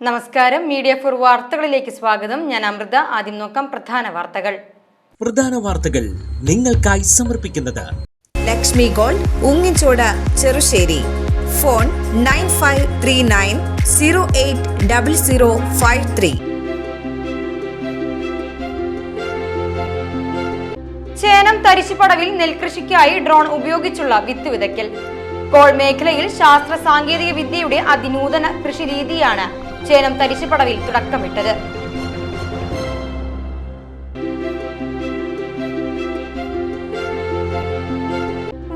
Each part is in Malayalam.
നമസ്കാരം, മീഡിയ ഫോർ വാർത്തകളിലേക്ക് സ്വാഗതം. ഞാൻ അമൃത. ആദ്യം നോക്കാം പ്രധാന വാർത്തകൾ നിങ്ങൾക്കായി സമർപ്പിക്കുന്നത് ലക്ഷ്മി ഗോൾഡ്, ഉങ്ങിച്ചോട്, ചെറുശ്ശേരി. ഫോൺ 9539080053. ചേനം തരിശുപടവിൽ നെൽകൃഷിക്കായി ഡ്രോൺ ഉപയോഗിച്ചുള്ള വിത്ത് വിതയ്ക്കൽ. കോൾ മേഖലയിൽ ശാസ്ത്ര സാങ്കേതിക വിദ്യയുടെ അതിനൂതന കൃഷി രീതിയാണ് ചേനം തരിശുപടവിൽ തുടക്കമിട്ടത്.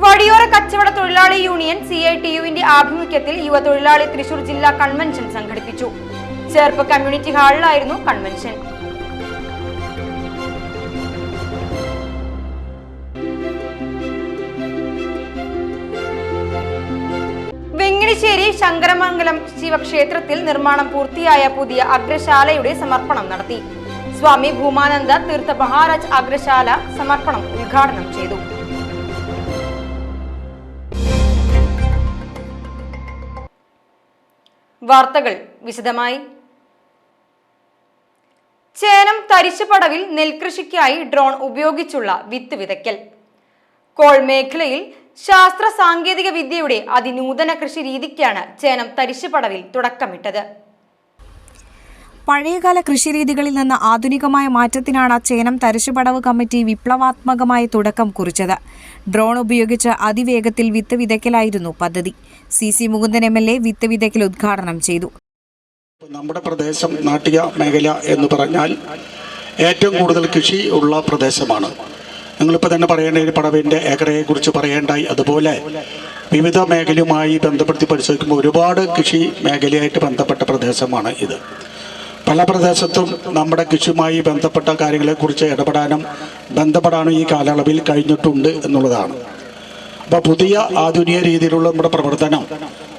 വഴിയോര കച്ചവട തൊഴിലാളി യൂണിയൻ CITU-വിന്റെ ആഭിമുഖ്യത്തിൽ യുവ തൊഴിലാളി തൃശൂർ ജില്ലാ കൺവെൻഷൻ സംഘടിപ്പിച്ചു. ചേർപ്പ് കമ്മ്യൂണിറ്റി ഹാളിലായിരുന്നു കൺവെൻഷൻ. വെങ്ങിണിശ്ശേരി ശങ്കരമംഗലം ശിവക്ഷേത്രത്തിൽ നിർമ്മാണം പൂർത്തിയായ പുതിയ അഗ്രശാലയുടെ സമർപ്പണം നടത്തി. സ്വാമി ഭൂമാനന്ദ തീർത്ഥ മഹാരാജ് അഗ്രശാല സമർപ്പണം ഉദ്ഘാടനം ചെയ്തു. വാർത്തകൾ വിശദമായി. ചേനം തരിശുപടവിൽ നെൽകൃഷിക്കായി ഡ്രോൺ ഉപയോഗിച്ചുള്ള വിത്ത് വിതയ്ക്കൽ. കോൾ മേഖലയിൽ ശാസ്ത്ര സാങ്കേതിക വിദ്യയുടെ അതിനൂതന കൃഷി രീതിക്കാണ് ചേനം തരിശുപടവിൽ തുടക്കമിട്ടത്. പഴയകാല കൃഷിരീതികളിൽ നിന്ന് ആധുനികമായ മാറ്റത്തിനാണ് ചേനം തരിശുപടവ് കമ്മിറ്റി വിപ്ലവാത്മകമായ തുടക്കം കുറിച്ചത്. ഡ്രോൺ ഉപയോഗിച്ച് അതിവേഗത്തിൽ വിത്ത് വിതയ്ക്കലായിരുന്നു പദ്ധതി. CC മുകുന്ദൻ MLA വിത്ത് വിതയ്ക്കൽ ഉദ്ഘാടനം ചെയ്തു. നമ്മുടെ പ്രദേശം നാട്ടിക മേഖല എന്ന് പറഞ്ഞാൽ ഏറ്റവും കൂടുതൽ കൃഷി ഉള്ള പ്രദേശമാണ്. നിങ്ങളിപ്പോൾ തന്നെ പറയേണ്ട ഒരു പടവിൻ്റെ ഏക്കറയെ കുറിച്ച് പറയേണ്ടായി. അതുപോലെ വിവിധ മേഖലയുമായി ബന്ധപ്പെടുത്തി പരിശോധിക്കുമ്പോൾ ഒരുപാട് കൃഷി മേഖലയായിട്ട് ബന്ധപ്പെട്ട പ്രദേശമാണ് ഇത്. പല പ്രദേശത്തും നമ്മുടെ കൃഷിയുമായി ബന്ധപ്പെട്ട കാര്യങ്ങളെക്കുറിച്ച് ബന്ധപ്പെടാനും ഈ കാലയളവിൽ കഴിഞ്ഞിട്ടുണ്ട് എന്നുള്ളതാണ്. അപ്പോൾ പുതിയ ആധുനിക രീതിയിലുള്ള നമ്മുടെ പ്രവർത്തനം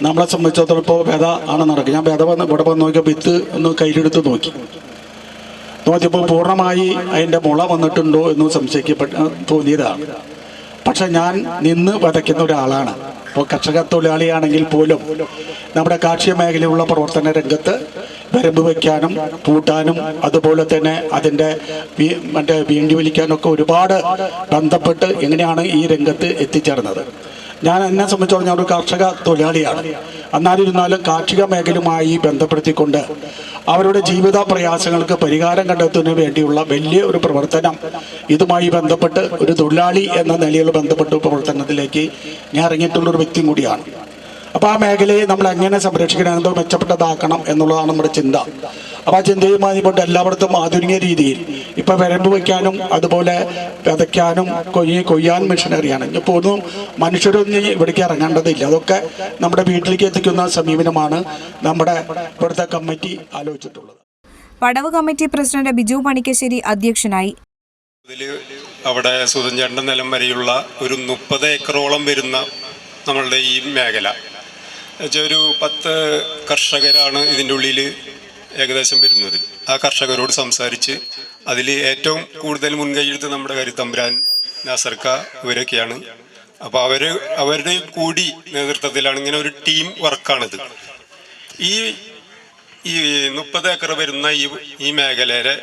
നമ്മളെ സംബന്ധിച്ചിടത്തോളം ഇപ്പോൾ വേദ ആണ് നടക്കുക. ഞാൻ വേദ ഇവിടെ വന്ന് നോക്കിയപ്പോൾ വിത്ത് ഒന്ന് കയ്യിലെടുത്ത് നോക്കിയപ്പോൾ പൂർണ്ണമായി അതിൻ്റെ മുള വന്നിട്ടുണ്ടോ എന്ന് തോന്നിയതാണ്. പക്ഷെ ഞാൻ നിന്ന് വതയ്ക്കുന്ന ഒരാളാണ്. ഇപ്പോൾ കർഷക തൊഴിലാളിയാണെങ്കിൽ പോലും നമ്മുടെ കാർഷിക മേഖലയിലുള്ള പ്രവർത്തന രംഗത്ത് വരമ്പ് വയ്ക്കാനും പൂട്ടാനും അതുപോലെ തന്നെ അതിൻ്റെ വീണ്ടി വലിക്കാനൊക്കെ ഒരുപാട് ബന്ധപ്പെട്ട് എങ്ങനെയാണ് ഈ രംഗത്ത് എത്തിച്ചേർന്നത്. എന്നെ സംബന്ധിച്ചോളം ഞാൻ ഒരു കർഷക തൊഴിലാളിയാണ്. എന്നാലിരുന്നാലും കാർഷിക മേഖലയുമായി ബന്ധപ്പെടുത്തിക്കൊണ്ട് അവരുടെ ജീവിത പ്രയാസങ്ങൾക്ക് പരിഹാരം കണ്ടെത്തുന്നതിന് വേണ്ടിയുള്ള വലിയ ഒരു പ്രവർത്തനം ഇതുമായി ബന്ധപ്പെട്ട് ഒരു തൊഴിലാളി എന്ന നിലയിൽ ബന്ധപ്പെട്ട പ്രവർത്തനത്തിലേക്ക് ഞാൻ ഇറങ്ങിയിട്ടുള്ളൊരു വ്യക്തിയും കൂടിയാണ്. അപ്പോൾ ആ മേഖലയെ നമ്മൾ എങ്ങനെ സംരക്ഷിക്കണം, എന്തോ മെച്ചപ്പെട്ടതാക്കണം എന്നുള്ളതാണ് നമ്മുടെ ചിന്ത. അപ്പോൾ ആ ചിന്തയുമായി കൊണ്ട് എല്ലായിടത്തും ആധുനിക രീതിയിൽ ഇപ്പോൾ വരമ്പ് വയ്ക്കാനും അതുപോലെ വിതയ്ക്കാനും കൊയ്യാൻ മെഷീനറിയാണ്. ഇപ്പോൾ ഒന്നും മനുഷ്യരൊന്നും ഇവിടേക്ക് ഇറങ്ങേണ്ടതില്ല. അതൊക്കെ നമ്മുടെ വീട്ടിലേക്ക് എത്തിക്കുന്ന സമീപനമാണ് നമ്മുടെ ഇവിടുത്തെ കമ്മിറ്റി ആലോചിച്ചിട്ടുള്ളത്. പടവ് കമ്മിറ്റി പ്രസിഡന്റ് ബിജു പണിക്കശ്ശേരി അധ്യക്ഷനായി. അവിടെ സുതഞ്ചേട്ടൻ്റെ നിലം വരെയുള്ള ഒരു 30 ഏക്കറോളം വരുന്ന നമ്മളുടെ ഈ മേഖല ഒരു 10 കർഷകരാണ് ഇതിൻ്റെ ഉള്ളിൽ ഏകദേശം വരുന്നത്. ആ കർഷകരോട് സംസാരിച്ച് അതിൽ ഏറ്റവും കൂടുതൽ മുൻകൈയെടുത്ത് നമ്മുടെ കരുത്തമ്പുരാൻ നാസർക്ക ഇവരൊക്കെയാണ്. അപ്പോൾ അവരുടെ കൂടി നേതൃത്വത്തിലാണ് ഇങ്ങനെ ഒരു ടീം വർക്കാണിത്. ഈ 30 ഏക്കർ വരുന്ന ഈ മേഖലയിലെ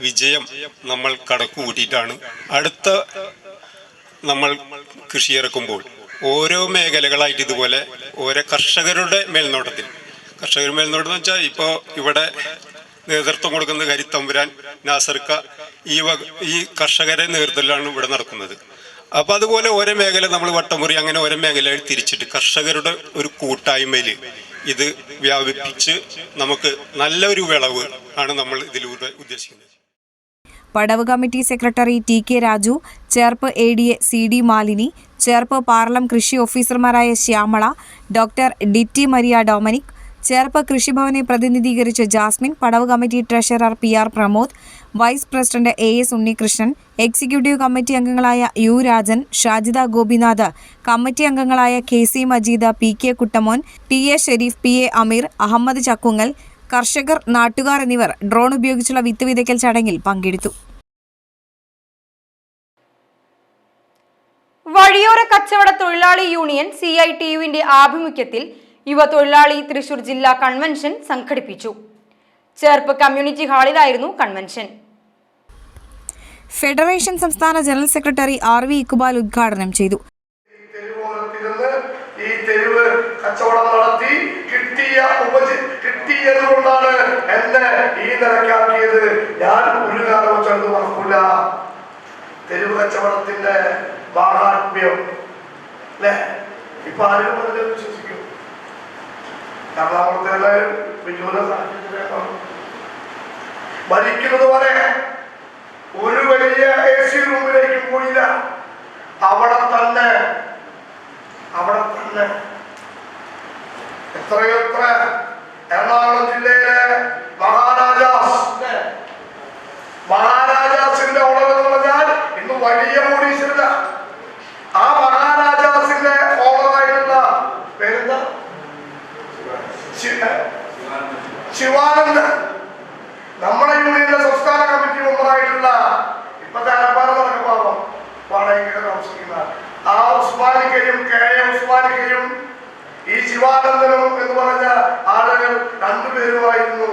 വിജയം നമ്മൾ കണക്ക് കൂട്ടിയിട്ടാണ് അടുത്ത നമ്മൾ കൃഷി ഇറക്കുമ്പോൾ ഓരോ മേഖലകളായിട്ട് ഇതുപോലെ ഓരോ കർഷകരുടെ മേൽനോട്ടത്തിൽ എന്ന് വെച്ചാൽ ഇപ്പോൾ ഇവിടെ നേതൃത്വം കൊടുക്കുന്നത് കരുത്തമ്പുരാൻ നാസർക്ക ഈ കർഷകരുടെ നേതൃത്വത്തിലാണ് ഇവിടെ നടക്കുന്നത്. അപ്പോൾ അതുപോലെ ഓരോ മേഖല നമ്മൾ വട്ടമുറി അങ്ങനെ ഓരോ മേഖലയിൽ തിരിച്ചിട്ട് കർഷകരുടെ ഒരു കൂട്ടായ്മയിൽ ഇത് വ്യാപിപ്പിച്ച് നമുക്ക് നല്ലൊരു വിളവ് ആണ് നമ്മൾ ഇതിലൂടെ ഉദ്ദേശിക്കുന്നത്. പടവ് committee secretary TK Raju, Cherpu ADA CD Malini, Cherpu Paralam കൃഷി ഓഫീസർമാരായ ശ്യാമള, ഡോക്ടർ DT മരിയ ഡൊമിനിക്, ചേർപ്പ് കൃഷിഭവനെ പ്രതിനിധീകരിച്ച് ജാസ്മിൻ, പടവ് committee treasurer PR Pramod, vice president AS Unnikrishnan, executive committee അംഗങ്ങളായ U രാജൻ, ഷാജിദ ഗോപിനാഥ്, കമ്മിറ്റി അംഗങ്ങളായ KC Majeed, PK Kuttamon, TA Sherif, PA Ameer, Ahammed Chakkungal, കർഷകർ, നാട്ടുകാർ എന്നിവർ ഡ്രോൺ ഉപയോഗിച്ചുള്ള വിത്ത് വിതയ്ക്കൽ ചടങ്ങിൽ പങ്കെടുത്തു. കച്ചവട തൊഴിലാളി യൂണിയൻ CITUവിന്റെ ആഭിമുഖ്യത്തിൽ യുവ തൊഴിലാളി തൃശൂർ ജില്ലാ കൺവെൻഷൻ സംഘടിപ്പിച്ചു. ചേർപ്പ് കമ്മ്യൂണിറ്റി ഹാളിലായിരുന്നു കൺവെൻഷൻ. ഫെഡറേഷൻ സംസ്ഥാന ജനറൽ സെക്രട്ടറി RV ഇക്ബാൽ ഉദ്ഘാടനം ചെയ്തു. ഈ തെരുവ് കച്ചവടം നടത്തി കിട്ടിയതുകൊണ്ടാണ് എന്നെ ഈ നിലക്കാക്കിയത്. ഞാൻ ഒരു കാരണവശാലും മറക്കൂല. തെരുവ് കച്ചവടത്തിന്റെ മാഹാത്മ്യം അല്ലെ? ഇപ്പൊ ആരും അതിനെ വിശ്വസിക്കും. എറണാകുളത്തെ വിജൂന സാഹചര്യം മരിക്കുന്നത് വരെ ഒരു വലിയ AC റൂമിലേക്ക് പോയില്ല. അവിടെ തന്നെ എത്രയെത്ര എറണാകുളം ജില്ലയിലെ മഹാരാജാസിന്റെ ഓണർ എന്ന് പറഞ്ഞാൽ ഇന്ന് വലിയ കോടീശ്വരല്ല. ആ മഹാരാജാസിന്റെ ഓണറായിട്ടുള്ള പേരെന്താ? ശിവാനന്ദൻ. നമ്മുടെ യൂണിയന്റെ സംസ്ഥാന കമ്മിറ്റി മെമ്പറായിട്ടുള്ള ഇപ്പത്തെ അലപ്പാറ നടക്കപ്പാടം വാടകയ്ക്ക് താമസിക്കുന്ന ആ ഉസ്മാനിക്കയും KM ഉസ്മാനിക്കയും ഈ ശിവാനന്ദനും എന്ന് പറഞ്ഞ ആളുകൾ രണ്ടുപേരുമായിരുന്നു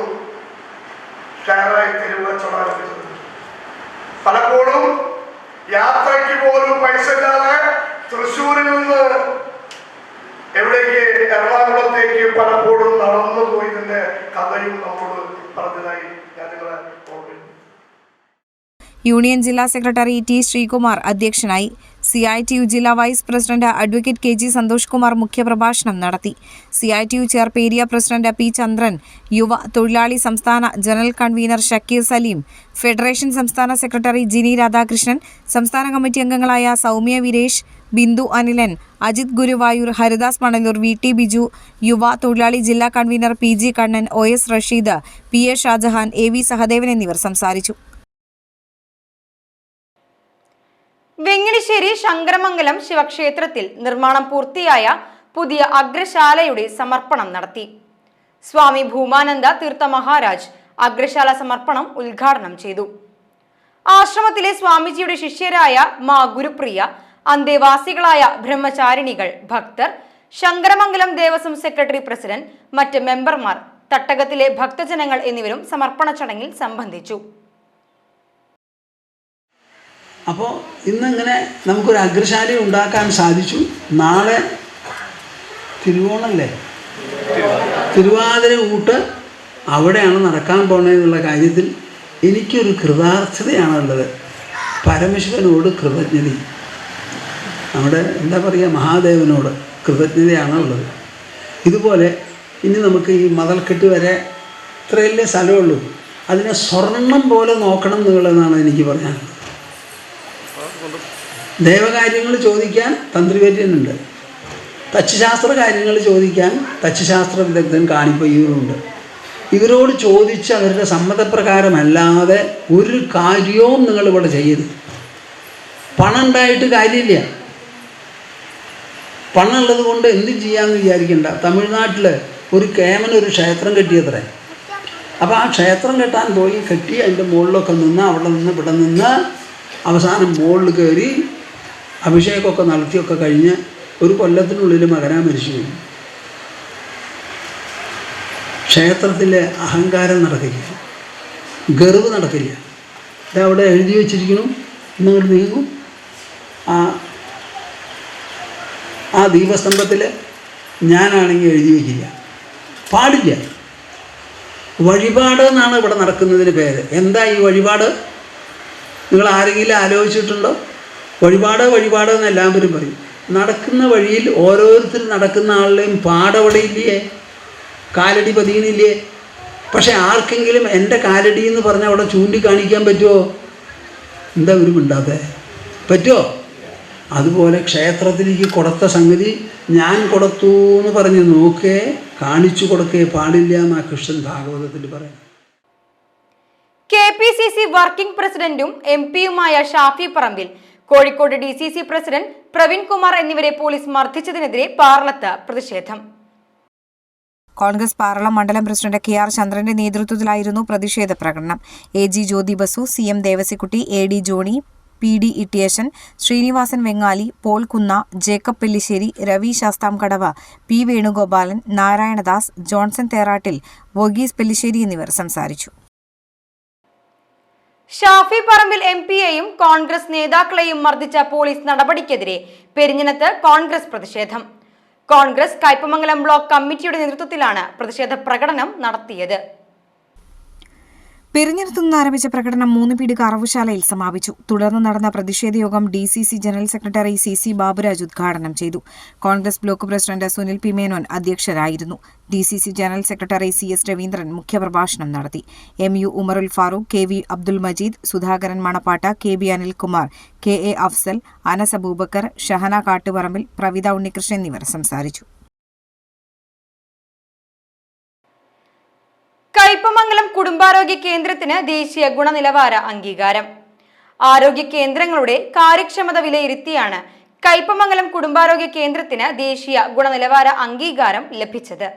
ഷെയറായി തെരുവ് കച്ചവടം ആരംഭിച്ചത്. പലപ്പോഴും യാത്രയ്ക്ക് പോലും പൈസ ഇല്ലാതെ തൃശ്ശൂരിൽ നിന്ന് എവിടേക്ക് എറണാകുളത്തേക്ക് പലപ്പോഴും നടന്നു പോയതിന്റെ കഥയും നമ്മോട് പറഞ്ഞതായി ഞാൻ നിങ്ങളെ ഓർമ്മിക്കുന്നു. യൂണിയൻ ജില്ലാ സെക്രട്ടറി T ശ്രീകുമാർ അധ്യക്ഷനായി. CITU ജില്ലാ vice president advocate KG Santhosh Kumar മുഖ്യപ്രഭാഷണം നടത്തി. CITU Cherpu area president P Chandran, യുവ തൊഴിലാളി സംസ്ഥാന general convener Shakeer Saleem, federation സംസ്ഥാന സെക്രട്ടറി ജിനി രാധാകൃഷ്ണൻ, സംസ്ഥാന കമ്മിറ്റി അംഗങ്ങളായ സൗമ്യ വീരേഷ്, ബിന്ദു അനിലൻ, അജിത് ഗുരുവായൂർ, ഹരിദാസ് മണലൂർ, VT ബിജു, യുവ തൊഴിലാളി ജില്ലാ convener PG Kannan, OS Rasheed, PA Shajahan, AV Sahadevan എന്നിവർ സംസാരിച്ചു. വെങ്ങിണിശ്ശേരി ശങ്കരമംഗലം ശിവക്ഷേത്രത്തിൽ നിർമ്മാണം പൂർത്തിയായ പുതിയ അഗ്രശാലയുടെ സമർപ്പണം നടത്തി. സ്വാമി ഭൂമാനന്ദ തീർത്ഥ മഹാരാജ് അഗ്രശാല സമർപ്പണം ഉദ്ഘാടനം ചെയ്തു. ആശ്രമത്തിലെ സ്വാമിജിയുടെ ശിഷ്യരായ മാ ഗുരുപ്രിയ, അന്തേവാസികളായ ബ്രഹ്മചാരിണികൾ, ഭക്തർ, ശങ്കരമംഗലം ദേവസ്വം സെക്രട്ടറി പ്രസിഡന്റ്, മറ്റ് മെമ്പർമാർ, തട്ടകത്തിലെ ഭക്തജനങ്ങൾ എന്നിവരും സമർപ്പണ ചടങ്ങിൽ സംബന്ധിച്ചു. അപ്പോൾ ഇന്നിങ്ങനെ നമുക്കൊരു അഗ്രശാല ഉണ്ടാക്കാൻ സാധിച്ചു. നാളെ തിരുവോണല്ലേ, തിരുവാതിര ഊട്ട് അവിടെയാണ് നടക്കാൻ പോണതെന്നുള്ള കാര്യത്തിൽ എനിക്കൊരു കൃതാർത്ഥതയാണുള്ളത്. പരമശിവനോട് കൃതജ്ഞതയും, നമ്മുടെ എന്താ പറയുക, മഹാദേവനോട് കൃതജ്ഞതയാണുള്ളത്. ഇതുപോലെ ഇനി നമുക്ക് ഈ മതൽക്കെട്ട് വരെ ഇത്രയല്ലേ സ്ഥലമുള്ളൂ, അതിനെ സ്വർണം പോലെ നോക്കണം എന്നുള്ളതാണ് എനിക്ക് പറയാനുള്ളത്. ദേവകാര്യങ്ങൾ ചോദിക്കാൻ തന്ത്രിവര്യനുണ്ട്, തച്ചുശാസ്ത്ര കാര്യങ്ങൾ ചോദിക്കാൻ തച്ചുശാസ്ത്ര വിദഗ്ധൻ കാണിപ്പയ്യൂരുണ്ട്. ഇവരോട് ചോദിച്ച് അവരുടെ സമ്മതപ്രകാരമല്ലാതെ ഒരു കാര്യവും നിങ്ങളിവിടെ ചെയ്യരുത്. പണം ഉണ്ടായിട്ട് കാര്യമില്ല. പണമുള്ളത് കൊണ്ട് എന്തും ചെയ്യാമെന്ന് വിചാരിക്കണ്ട. തമിഴ്നാട്ടിൽ ഒരു കേമനൊരു ക്ഷേത്രം കെട്ടിയത്രേ. അപ്പോൾ ആ ക്ഷേത്രം കെട്ടാൻ പോയി കെട്ടി അതിൻ്റെ മുകളിലൊക്കെ നിന്ന് അവിടെ നിന്ന് ഇവിടെ നിന്ന് അവസാനം മുകളിൽ കയറി അഭിഷേകമൊക്കെ നടത്തിയൊക്കെ കഴിഞ്ഞ് ഒരു കൊല്ലത്തിനുള്ളിൽ മകനാ മരിച്ചു പോയി. ക്ഷേത്രത്തിൽ അഹങ്കാരം നടക്കില്ല, ഗർവ് നടക്കില്ല. ഇതവിടെ എഴുതി വച്ചിരിക്കുന്നു, ഇന്നങ്ങോട്ട് നീങ്ങും. ആ ദീപസ്തംഭത്തിൽ ഞാനാണെങ്കിൽ എഴുതി വയ്ക്കില്ല, പാടില്ല. വഴിപാട് എന്നാണ് ഇവിടെ നടക്കുന്നതിന് പേര്. എന്താ ഈ വഴിപാട്? നിങ്ങൾ ആരെങ്കിലും ആലോചിച്ചിട്ടുണ്ടോ? വഴിപാട് വഴിപാട് എന്ന് എല്ലാവരും പറയും. നടക്കുന്ന വഴിയിൽ ഓരോരുത്തരും നടക്കുന്ന ആളുടെയും പാടവിടെയില്ലേ, കാലടി പതിയണില്ലേ? പക്ഷെ ആർക്കെങ്കിലും എൻ്റെ കാലടി എന്ന് പറഞ്ഞാൽ അവിടെ ചൂണ്ടിക്കാണിക്കാൻ പറ്റുമോ? എന്താ ഒരു മിണ്ടാതെ? പറ്റുമോ? അതുപോലെ ക്ഷേത്രത്തിലേക്ക് കൊടുത്ത സംഗതി ഞാൻ കൊടുത്തു എന്ന് പറഞ്ഞ് നോക്കേ, കാണിച്ചു കൊടുക്കേ പാടില്ല എന്നാ കൃഷ്ണൻ ഭാഗവതത്തിൽ പറയുന്നത്. KPCC വർക്കിംഗ് പ്രസിഡന്റും MP-യുമായ ഷാഫി പറമ്പിൽ, കോഴിക്കോട് DCC പ്രസിഡന്റ് പ്രവീൺ കുമാർ എന്നിവരെ പോലീസ് മർദ്ദിച്ചതിനെതിരെ പാർലത്ത് പ്രതിഷേധം. കോൺഗ്രസ് പാർലം മണ്ഡലം പ്രസിഡന്റ് KR ചന്ദ്രന്റെ നേതൃത്വത്തിലായിരുന്നു പ്രതിഷേധ പ്രകടനം. AG Jyoti Basu, CM Devasikutty, AD Johny, PD Ittiyeshan, Sreenivasan Vengali, Paul Kunna, Jacob Pellissery, Ravi Sasthamkadavu, P Venugopalan, Narayanadas, Johnson Therattil, Varghese Pellissery എന്നിവർ സംസാരിച്ചു. ഷാഫി പറമ്പിൽ MP-യെയും കോൺഗ്രസ് നേതാക്കളെയും മർദ്ദിച്ച പോലീസ് നടപടിക്കെതിരെ പെരിഞ്ഞനത്ത് കോൺഗ്രസ് പ്രതിഷേധം. കോൺഗ്രസ് കയ്പമംഗലം ബ്ലോക്ക് കമ്മിറ്റിയുടെ നേതൃത്വത്തിലാണ് പ്രതിഷേധ പ്രകടനം നടത്തിയത്. പെരിഞ്ഞനത്തു നിന്ന് ആരംഭിച്ച പ്രകടനം 3 പീടിക അറവുശാലയിൽ സമാപിച്ചു. തുടർന്ന് നടന്ന പ്രതിഷേധ യോഗം DCC general secretary CC Baburaj ഉദ്ഘാടനം ചെയ്തു. Congress block president Sunil P Menon അധ്യക്ഷരായിരുന്നു. DCC general secretary CS Raveendran മുഖ്യപ്രഭാഷണം നടത്തി. MU ഉമറുൽ Farooq, KV Abdul Majeed, Sudhakaran മണപ്പാട്ട, KB Anilkumar, KA Afsal, Anas Abubakar, Shahana Kattuparambil, Pravitha Unnikrishnan എന്നിവർ സംസാരിച്ചു. കയ്പമംഗലം കുടുംബാരോഗ്യ കേന്ദ്രത്തിന് ദേശീയ ഗുണനിലവാര അംഗീകാരം. ആരോഗ്യ കേന്ദ്രങ്ങളുടെ കാര്യക്ഷമത വിലയിരുത്തിയാണ് കയ്പമംഗലം കുടുംബാരോഗ്യ കേന്ദ്രത്തിന് ദേശീയ ഗുണനിലവാര അംഗീകാരം ലഭിച്ചത്.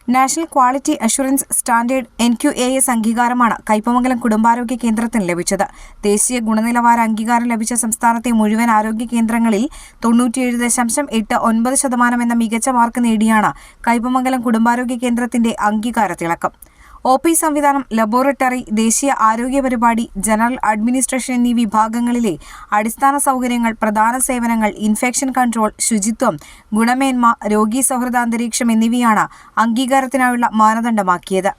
National quality assurance standard NQAS അംഗീകാരമാണ് കയ്പമംഗലം കുടുംബാരോഗ്യ കേന്ദ്രത്തിന് ലഭിച്ചത്. ദേശീയ ഗുണനിലവാര അംഗീകാരം ലഭിച്ച സംസ്ഥാനത്തെ മുഴുവൻ ആരോഗ്യ കേന്ദ്രങ്ങളിൽ 97.89% എന്ന മികച്ച മാർക്ക് നേടിയാണ് കയ്പമംഗലം കുടുംബാരോഗ്യ കേന്ദ്രത്തിന്റെ അംഗീകാര തിളക്കം. OP സംവിധാനം, ലബോറട്ടറി, ദേശീയ ആരോഗ്യ പരിപാടി, ജനറൽ അഡ്മിനിസ്ട്രേഷൻ എന്നീ വിഭാഗങ്ങളിലെ അടിസ്ഥാന സൗകര്യങ്ങൾ, പ്രധാന സേവനങ്ങൾ, ഇൻഫെക്ഷൻ കൺട്രോൾ, ശുചിത്വം, ഗുണമേന്മ, രോഗീ സൗഹൃദ അന്തരീക്ഷം എന്നിവയാണ് അംഗീകാരത്തിനായുള്ള മാനദണ്ഡമാക്കിയത്.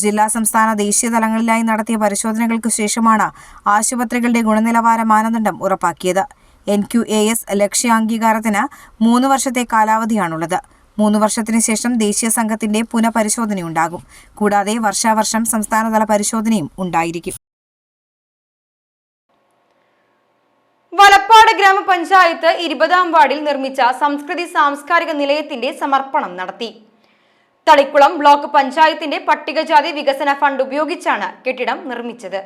ജില്ലാ, സംസ്ഥാന, ദേശീയ തലങ്ങളിലായി നടത്തിയ പരിശോധനകൾക്ക് ശേഷമാണ് ആശുപത്രികളുടെ ഗുണനിലവാര മാനദണ്ഡം ഉറപ്പാക്കിയത്. NQAS ലക്ഷ്യാംഗീകാരത്തിന് 3 വർഷത്തെ കാലാവധിയാണുള്ളത്. 3 വർഷത്തിന് ശേഷം ദേശീയ സംഘത്തിന്റെ പുനഃപരിശോധനയുണ്ടാകും. കൂടാതെ വർഷാവർഷം സംസ്ഥാനതല പരിശോധനയും ഉണ്ടായിരിക്കും. വലപ്പാട് ഗ്രാമപഞ്ചായത്ത് 20-ാം വാർഡിൽ നിർമ്മിച്ച സംസ്കൃതി സാംസ്കാരിക നിലയത്തിന്റെ സമർപ്പണം നടത്തി. തളിക്കുളം ബ്ലോക്ക് പഞ്ചായത്തിന്റെ പട്ടികജാതി വികസന ഫണ്ട് ഉപയോഗിച്ചാണ് കെട്ടിടം നിർമ്മിച്ചത്.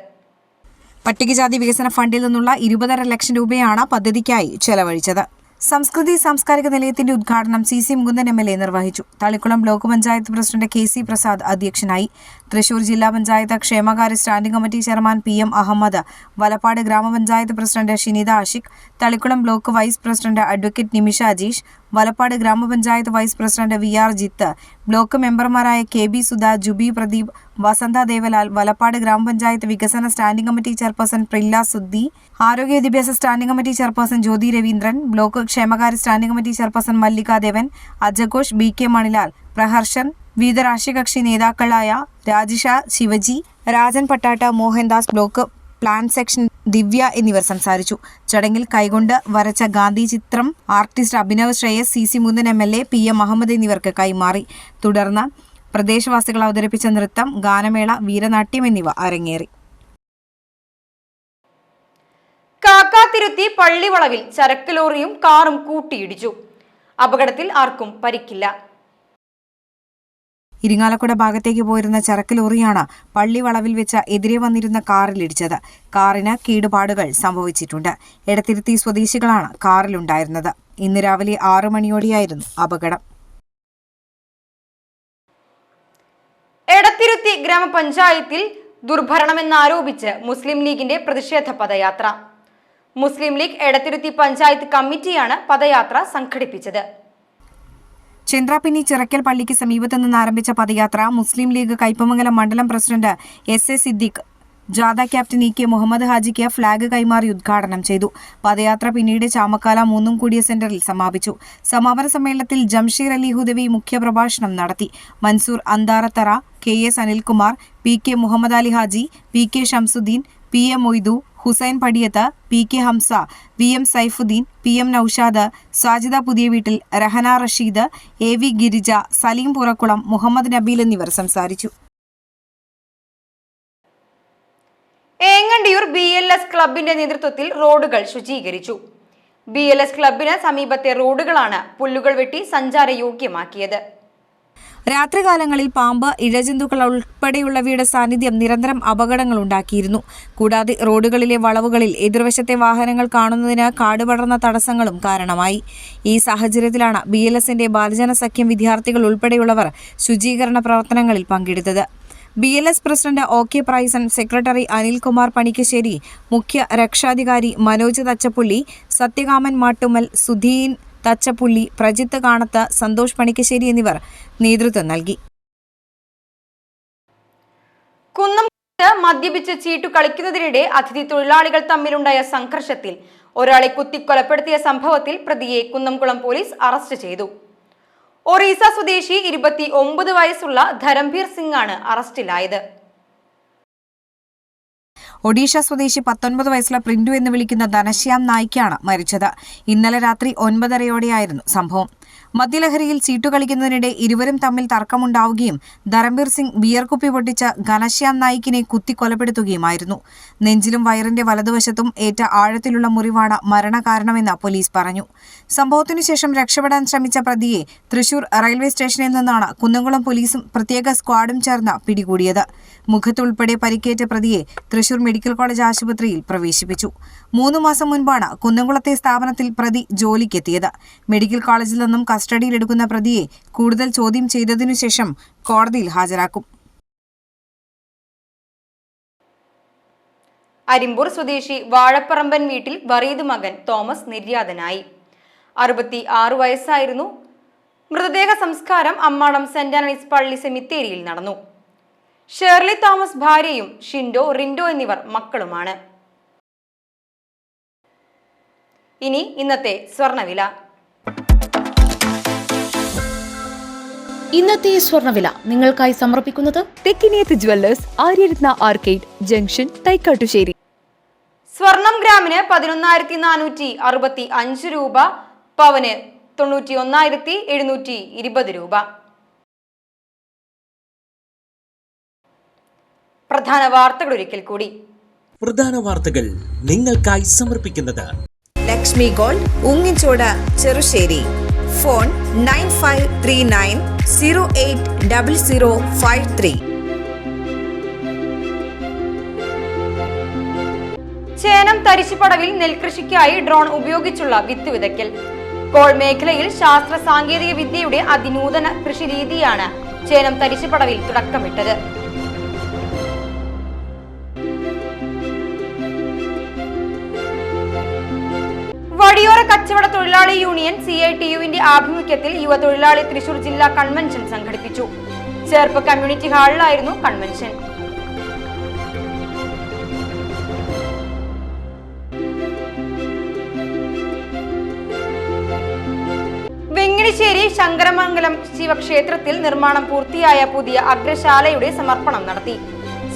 പട്ടികജാതി വികസന ഫണ്ടിൽ നിന്നുള്ള 20.5 ലക്ഷം രൂപയാണ് പദ്ധതിക്കായി ചെലവഴിച്ചത്. സംസ്കൃതി സാംസ്കാരിക നിലയത്തിന്റെ ഉദ്ഘാടനം CC മുകുന്ദൻ MLA നിർവഹിച്ചു. Thalikkulam block panchayat president KC Prasad അധ്യക്ഷനായി. തൃശൂർ ജില്ലാ പഞ്ചായത്ത് ക്ഷേമകാര്യ standing committee chairman PM Ahammed, Valappad ഗ്രാമപഞ്ചായത്ത് president Shinitha Ashiq, Thalikkulam block vice president advocate Nimisha Ajeesh, Valappad ഗ്രാമപഞ്ചായത്ത് vice president VR Jith, block മെമ്പർമാരായ KB സുധ, ജുബി പ്രദീപ്, വസന്ത ദേവലാൽ, വലപ്പാട് ഗ്രാമപഞ്ചായത്ത് വികസന standing committee chairperson Prilla Suddi, ആരോഗ്യ വിദ്യാഭ്യാസ standing committee chairperson Jyothi Raveendran, block ക്ഷേമകാര്യ standing committee chairperson Mallika Devan, അജഘോഷ്, BK മണിലാൽ, പ്രഹർഷൻ, വിവിധ രാഷ്ട്രീയ കക്ഷി നേതാക്കളായ Rajisha Shivaji, Rajan Pattattu, Mohandas, block plan section Divya എന്നിവർ സംസാരിച്ചു. ചടങ്ങിൽ കൈകൊണ്ട് വരച്ച ഗാന്ധി ചിത്രം artist Abhinav Shreyas, CC Mukundan MLA, PM Ahammed എന്നിവർക്ക് കൈമാറി. തുടർന്ന് പ്രദേശവാസികൾ അവതരിപ്പിച്ച നൃത്തം, ഗാനമേള, വീരനാട്യം എന്നിവ അരങ്ങേറി. കാക്കാത്തിരുത്തി പള്ളിവളവിൽ ചരക്ക് ലോറിയും കാറും കൂട്ടിയിടിച്ചു. അപകടത്തിൽ ആർക്കും പരിക്കില്ല. ഇരിങ്ങാലക്കുട ഭാഗത്തേക്ക് പോയിരുന്ന ചരക്ക് ലോറിയാണ് പള്ളിവളവിൽ വെച്ച് എതിരെ വന്നിരുന്ന കാറിലിടിച്ചത്. കാറിന് കേടുപാടുകൾ സംഭവിച്ചിട്ടുണ്ട്. എടത്തിരുത്തി സ്വദേശികളാണ് കാറിലുണ്ടായിരുന്നത്. ഇന്ന് രാവിലെ 6 മണിയോടെയായിരുന്നു അപകടം. എടത്തിരുത്തി ഗ്രാമപഞ്ചായത്തിൽ ദുർഭരണമെന്നാരോപിച്ച് മുസ്ലിം ലീഗിന്റെ പ്രതിഷേധ പദയാത്ര. മുസ്ലിം ലീഗ് എടത്തിരുത്തി പഞ്ചായത്ത് കമ്മിറ്റിയാണ് പദയാത്ര സംഘടിപ്പിച്ചത്. ചന്ദ്രാപിന്നി ചിറക്കൽ പള്ളിക്ക് സമീപത്തു നിന്ന് ആരംഭിച്ച പദയാത്ര മുസ്ലിം ലീഗ് കയ്പമംഗലം മണ്ഡലം പ്രസിഡന്റ് SA സിദ്ദിഖ്, ജാഥ ക്യാപ്റ്റൻ EK മുഹമ്മദ് ഹാജിക്ക് ഫ്ളാഗ് കൈമാറി ഉദ്ഘാടനം ചെയ്തു. പദയാത്ര പിന്നീട് ചാമക്കാല മൂന്നുംകൂടിയ സെന്ററിൽ സമാപിച്ചു. സമാപന സമ്മേളനത്തിൽ ജംഷീർ അലി ഹുദവി മുഖ്യപ്രഭാഷണം നടത്തി. Mansoor Antharathara, KS Anilkumar, PK Muhammad Ali Haji, PK Shamsuddin, PM Moidu, Hussain Padiyath, PK Hamza, VM Saifuddin, PM Naushad, Sajida പുതിയ വീട്ടിൽ, രഹന റഷീദ്, AV ഗിരിജ, സലീം പുറക്കുളം, മുഹമ്മദ് നബീൽ എന്നിവർ സംസാരിച്ചു. ഏങ്ങണ്ടിയൂർ BLS ക്ലബിന്റെ നേതൃത്വത്തിൽ റോഡുകൾ ശുചീകരിച്ചു. BLS ക്ലബിന് സമീപത്തെ റോഡുകളാണ് പുല്ലുകൾ വെട്ടി സഞ്ചാരയോഗ്യമാക്കിയത്. രാത്രികാലങ്ങളിൽ പാമ്പ്, ഇഴജന്തുക്കൾ ഉൾപ്പെടെയുള്ളവയുടെ സാന്നിധ്യം നിരന്തരം അപകടങ്ങൾ ഉണ്ടാക്കിയിരുന്നു. കൂടാതെ റോഡുകളിലെ വളവുകളിൽ എതിർവശത്തെ വാഹനങ്ങൾ കാണുന്നതിന് കാടുപടർന്ന തടസ്സങ്ങളും കാരണമായി. ഈ സാഹചര്യത്തിലാണ് BLSന്റെ ബാലജന സഖ്യം വിദ്യാർത്ഥികൾ ഉൾപ്പെടെയുള്ളവർ ശുചീകരണ പ്രവർത്തനങ്ങളിൽ പങ്കെടുത്തത്. BLS president OK Praison, secretary Anilkumar Panikkassery, മുഖ്യ രക്ഷാധികാരി മനോജ് തച്ചപ്പുള്ളി, സത്യകാമൻ മാട്ടുമ്മൽ, സുധീൻ തച്ചപ്പുള്ളി, പ്രജിത്ത് കാണത്ത്, സന്തോഷ് പണിക്കശ്ശേരി എന്നിവർ നേതൃത്വം നൽകി. മദ്യപിച്ച് ചീട്ടു കളിക്കുന്നതിനിടെ അതിഥി തൊഴിലാളികൾ തമ്മിലുണ്ടായ സംഘർഷത്തിൽ ഒരാളെ കുത്തിക്കൊലപ്പെടുത്തിയ സംഭവത്തിൽ പ്രതിയെ കുന്നംകുളം പോലീസ് അറസ്റ്റ് ചെയ്തു. ഒറീസ സ്വദേശി 29 വയസ്സുള്ള ധരംബീർ സിംഗ് ആണ് അറസ്റ്റിലായത്. ഒഡീഷ സ്വദേശി 19 വയസ്സുള്ള പ്രിന്റു എന്ന് വിളിക്കുന്ന ധനശ്യാം നായിക്കാണ് മരിച്ചത്. ഇന്നലെ രാത്രി 9:30യോടെയായിരുന്നു സംഭവം. മദ്യലഹരിയിൽ ചീട്ടുകളിക്കുന്നതിനിടെ ഇരുവരും തമ്മിൽ തർക്കമുണ്ടാവുകയും ധരംബീർ സിംഗ് ബിയർ കുപ്പി പൊട്ടിച്ച് ഘനശ്യാം നായിക്കിനെ കുത്തിക്കൊലപ്പെടുത്തുകയുമായിരുന്നു. നെഞ്ചിലും വയറിന്റെ വലതുവശത്തും ഏറ്റ ആഴത്തിലുള്ള മുറിവാണ് മരണകാരണമെന്ന് പോലീസ് പറഞ്ഞു. സംഭവത്തിനു ശേഷം രക്ഷപ്പെടാൻ ശ്രമിച്ച പ്രതിയെ തൃശൂർ റെയിൽവേ സ്റ്റേഷനിൽ നിന്നാണ് കുന്നംകുളം പോലീസും പ്രത്യേക സ്ക്വാഡും ചേർന്ന് പിടികൂടിയത്. മുഖത്തുൾപ്പെടെ പരിക്കേറ്റ പ്രതിയെ തൃശൂർ മെഡിക്കൽ കോളേജ് ആശുപത്രിയിൽ പ്രവേശിപ്പിച്ചു. 3 മാസം മുൻപാണ് കുന്നംകുളത്തെ സ്ഥാപനത്തിൽ പ്രതി ജോലിക്കെത്തിയത്. മെഡിക്കൽ കോളേജിൽ നിന്നും കസ്റ്റഡിയിലെടുക്കുന്ന പ്രതിയെ കൂടുതൽ ചോദ്യം ചെയ്തതിനു ശേഷം കോടതിയിൽ ഹാജരാക്കും. അരിമ്പൂർ സ്വദേശി വാഴപ്പറമ്പൻ വീട്ടിൽ വറീദ് മകൻ തോമസ് നിര്യാതനായി. 66 വയസ്സായിരുന്നു. മൃതദേഹ സംസ്കാരം അമ്മാടം സെന്റ് ആന്റണീസ് പള്ളി സെമിത്തേരിയിൽ നടന്നു. ഷേർലി തോമസ് ഭാര്യയും ഷിൻഡോ, റിൻഡോ എന്നിവർ മക്കളുമാണ്. ഇനി ഇന്നത്തെ സ്വർണ്ണവില. ഇന്നത്തെ സ്വർണ്ണവില നിങ്ങൾക്കായി സമർപ്പിക്കുന്നത് Thekkiniyath jewellers, Aryaratna arcade junction, Thaikkattussery. സ്വർണം ഗ്രാമിന് 11,465 രൂപ, പവന് 91,720 രൂപ. പ്രധാന വാർത്തകൾ ഒരിക്കൽ കൂടി. പ്രധാന വാർത്തകൾ നിങ്ങൾക്കായി സമർപ്പിക്കുന്നത് ലക്ഷ്മി ഗോൾഡ്, ഉങ്ങിച്ചോട്, ചെറുശ്ശേരി. ഫോൺ 9539080053. ചേനം തരിശുപടവിൽ നെൽകൃഷിക്കായി ഡ്രോൺ ഉപയോഗിച്ചുള്ള വിത്ത് വിതയ്ക്കൽ. കോൾ മേഖലയിൽ ശാസ്ത്ര സാങ്കേതിക വിദ്യയുടെ അതിനൂതന കൃഷിരീതിയാണ് ചേനം തരിശുപടവിൽ തുടക്കമിട്ടത്. വഴിയോര കച്ചവട തൊഴിലാളി യൂണിയൻ CITU-വിന്റെ ആഭിമുഖ്യത്തിൽ യുവ തൊഴിലാളി തൃശൂർ ജില്ലാ കൺവെൻഷൻ സംഘടിപ്പിച്ചു. ചേർപ്പ് കമ്മ്യൂണിറ്റി ഹാളിലായിരുന്നു കൺവെൻഷൻ. വെങ്ങിണിശ്ശേരി ശങ്കരമംഗലം ശിവക്ഷേത്രത്തിൽ നിർമ്മാണം പൂർത്തിയായ പുതിയ അഗ്രശാലയുടെ സമർപ്പണം നടത്തി.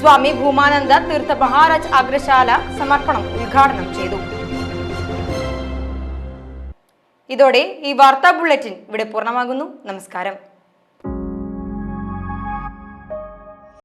സ്വാമി ഭൂമാനന്ദ തീർത്ഥ മഹാരാജ് അഗ്രശാല സമർപ്പണം ഉദ്ഘാടനം ചെയ്തു. ഇതോടെ ഈ വാർത്താ ബുള്ളറ്റിൻ ഇവിടെ പൂർണ്ണമാകുന്നു. നമസ്കാരം.